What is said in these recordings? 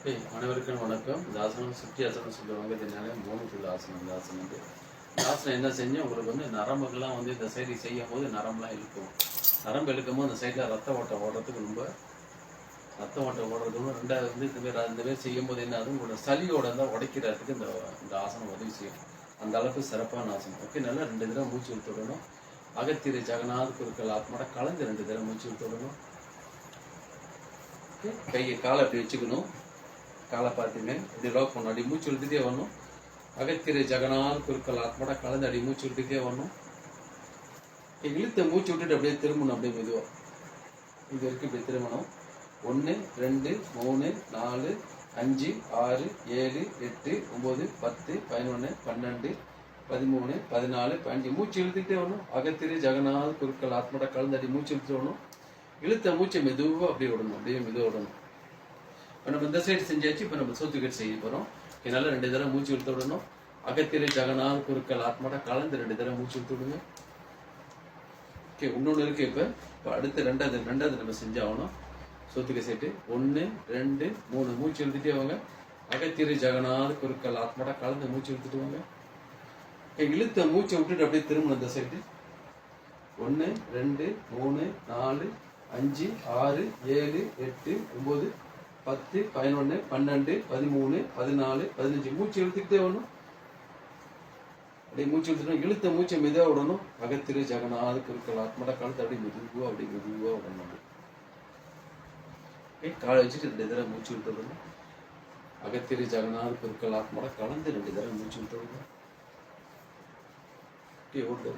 அனைவருக்கும் வணக்கம். இந்த ஆசனம் சுற்றி ஆசனம் சொல்லுவாங்க. இதனால 3 குள்ள ஆசனம். இந்த ஆசனம் வந்து இந்த ஆசனம் என்ன செஞ்சோம், உங்களுக்கு வந்து நரம்புகள்லாம் வந்து இந்த சைடு செய்யும் போது நரம்புலாம் இழுக்கும். நரம்பு இழுக்கும் போது அந்த சைடில் ரத்த ஓட்டம் ஓடுறதுக்கு ரொம்ப ரத்த ஓட்டம் ஓடுறதும், ரெண்டாவது வந்து இந்த மாதிரி செய்யும் போது என்ன ஆகும், உங்களோட சளியோட தான் உடைக்கிறதுக்கு இந்த ஆசனம் உதவி செய்யும். அந்த அளவுக்கு சிறப்பான ஆசனம். ஓகே, நல்லா 2 தடவை மூச்சு இழுத்து விடணும். அகத்திரை ஜெகநாத் குருக்கள் ஆத்மாட கலந்து 2 தடவை மூச்சு இழுத்து விடணும். கையை காலை அப்படி வச்சுக்கணும். காலை பார்த்துங்க, இப்படி லாக் பண்ணணும். அடி மூச்சு இழுத்துட்டே வரணும். அகத்திரை ஜெகநாத் குருக்கள் ஆத்மாட கலந்து அடி மூச்சு இழுத்துட்டே வரணும். இழுத்த மூச்சு விட்டுட்டு அப்படியே திரும்பணும். அப்படியே மெதுவாக இது வரைக்கும் இப்படி திரும்பணும். 1 2 3 4 5 6 7 8 9 10 11 12 13 14 15 மூச்சு இழுத்துக்கிட்டே வரணும். அகத்திரை ஜெகநாத் குருக்கள் ஆத்மாட கலந்து அடி மூச்சு இழுத்து வரணும். இழுத்த மூச்சை மெதுவாக அப்படியே விடணும். அப்படியே மெதுவாக விடணும். இப்போ நம்ம இந்த சைடு செஞ்சாச்சு. இப்போ நம்ம சோத்துக்கட்டு செய்ய போகிறோம். இதனால 2 தடவை மூச்சு இழுத்து விடணும். அகத்திரை ஜெகநாத் குருக்கள் ஆத்மாட கலந்து 2 தடவை மூச்சு இழுத்து விடுங்க. ஓகே, இன்னொன்று இருக்கு. இப்போ அடுத்து ரெண்டாவது நம்ம செஞ்சாகணும். சோத்துக்கு சேர்த்து 1 2 3 மூச்சு இழுத்துட்டே வாங்க. அகத்திரை ஜெகநாத் குருக்கள் ஆத்மாட கலந்து மூச்சு இழுத்துட்டு வாங்க. இழுத்த மூச்சை விட்டுட்டு அப்படியே திரும்பணும். இந்த சைடு 1 2 3 4 5 6 7 8 9 10 11 12 13 14 15 மூச்சு இழுத்துக்கிட்டே வரணும். அப்படியே மூச்சு இழுத்துட்டோம். இழுத்த மூச்சை மெதுவாக விடணும். அகத்திரை ஜெகநாத் குருக்கள் ஆத்மாட கலந்து அப்படியே மெதுவாக விடணும். காலை வச்சுட்டு 2 தடவை மூச்சு இழுத்து விடணும். அகத்திரை ஜெகநாத் குருக்கள் ஆத்மாட கலந்து 2 தடவை மூச்சு இழுத்து விடணும்.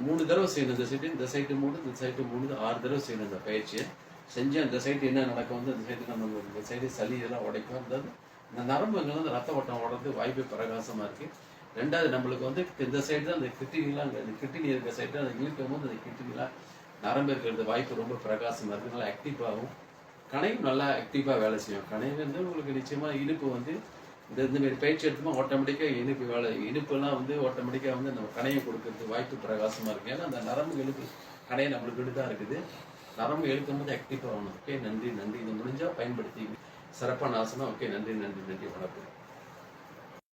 3 தடவை செய்யணும். இந்த சைட்டு 3 இந்த சைட்டு 3 6 தடவை செய்யணும். இந்த பயிற்சியை செஞ்சு அந்த சைடு என்ன நடக்கும் வந்து அந்த சைடு நம்ம இந்த சைடு சளி இதெல்லாம் உடைக்கும். அதாவது இந்த நரம்புகள் வந்து ரத்த ஓட்டம் ஓடுறது வாய்ப்பு பிரகாசமாக இருக்குது. ரெண்டாவது நம்மளுக்கு வந்து இந்த சைடு தான் அந்த கிட்னிலாம், அந்த கிட்னி இருக்கிற சைடு அந்த இழுக்கும் போது அந்த கிட்னிலாம் நரம்பு இருக்கிறது வாய்ப்பு ரொம்ப பிரகாசமாக இருக்குது. நல்லா ஆக்டிவாகும். கணையும் நல்லா ஆக்டிவாக வேலை செய்யும். கணைவு வந்து உங்களுக்கு நிச்சயமாக இனிப்பு வந்து இந்தமாரி பயிற்சி எடுத்துமா ஆட்டோமேட்டிக்காக இனிப்புலாம் வந்து ஆட்டோமேட்டிக்காக வந்து நம்ம கணையை கொடுக்கறது வாய்ப்பு பிரகாசமாக இருக்குது. ஏன்னா அந்த நரம்பு இழுப்பு கணையை நம்மளுக்கு தான் இருக்குது. நரம்பு எழுக்கும் போது ஆக்டிவாக ஆகணும். ஓகே, நன்றி. இது முடிஞ்சால் பயன்படுத்தி சிறப்பான ஆசனம். ஓகே, நன்றி. வணக்கம்.